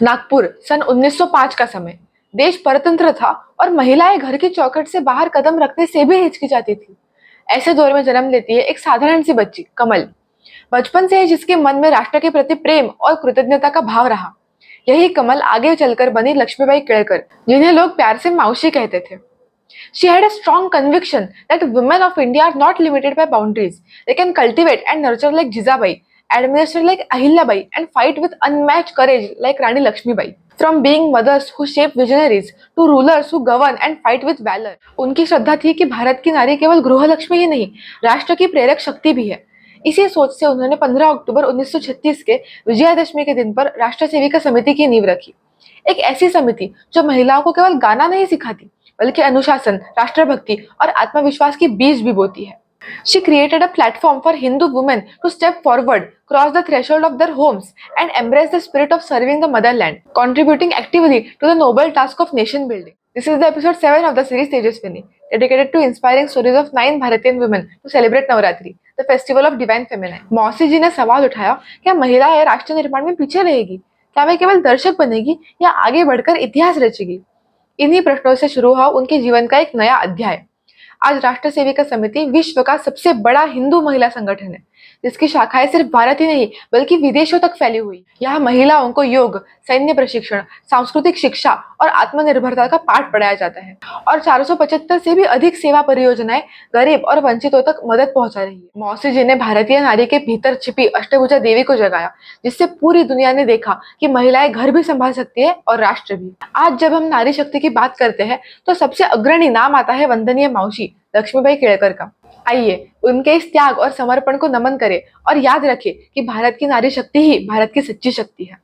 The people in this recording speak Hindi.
नागपुर सन 1905 का समय। देश परतंत्र था और महिलाएं घर की चौखट से बाहर कदम रखने से भी हिचकिचाती थी। ऐसे दौर में जन्म लेती है एक साधारण सी बच्ची कमल। बचपन से ही जिसके मन में राष्ट्र के प्रति प्रेम और कृतज्ञता का भाव रहा। यही कमल आगे चलकर बनी लक्ष्मीबाई केळकर, जिन्हें लोग प्यार से मौसी कहते थे। She had a strong conviction that women of India are not limited by boundaries. They can cultivate and nurture like Jizabai, administer like Ahilyabai, and fight with unmatched courage like Rani Lakshmibai. From being mothers who shape visionaries to rulers who govern and fight with valor. उनकी श्रद्धा थी कि भारत की नारी केवल गृहलक्ष्मी ही नहीं, राष्ट्र की प्रेरक शक्ति भी है। इसी सोच से उन्होंने 15 अक्टूबर 1936 के विजयादशमी के दिन पर राष्ट्र सेविका समिति की नींव रखी। एक ऐसी समिति जो महिलाओं को केवल गाना नहीं सिखाती, बल्कि अनुशासन, राष्ट्रभक्ति और आत्मविश्वास की बीज भी बोती है। She created a platform for Hindu women to step forward, cross the threshold of their homes, and embrace the spirit of serving the motherland, contributing actively to the noble task of nation building. This is the episode 7 of the series Tejaswini, dedicated to inspiring stories of 9 Bharatian women to celebrate Navratri, the festival of divine feminine. मौसी जी ने सवाल उठाया, क्या महिलाएं राष्ट्र निर्माण में पीछे रहेगी? क्या वे केवल दर्शक बनेगी या आगे बढ़कर इतिहास रचेगी? इन्हीं प्रश्नों से शुरू हुआ उनके जीवन का एक नया अध्याय। आज राष्ट्र सेविका समिति विश्व का सबसे बड़ा हिंदू महिला संगठन है, जिसकी शाखाएं सिर्फ भारत ही नहीं बल्कि विदेशों तक फैली हुई। यहाँ महिलाओं को योग, सैन्य प्रशिक्षण, सांस्कृतिक शिक्षा और आत्मनिर्भरता का पाठ पढ़ाया जाता है और 475 से भी अधिक सेवा परियोजनाएं गरीब और वंचितों तक मदद पहुंचा रही है। मौसी जी ने भारतीय नारी के भीतर छिपी अष्टभुजा देवी को जगाया, जिससे पूरी दुनिया ने देखा कि महिलाएं घर भी संभाल सकती है और राष्ट्र भी। आज जब हम नारी शक्ति की बात करते हैं तो सबसे अग्रणी नाम आता है वंदनीय मौसी लक्ष्मीबाई केळकर का। आइए उनके इस त्याग और समर्पण को नमन करें और याद रखें कि भारत की नारी शक्ति ही भारत की सच्ची शक्ति है।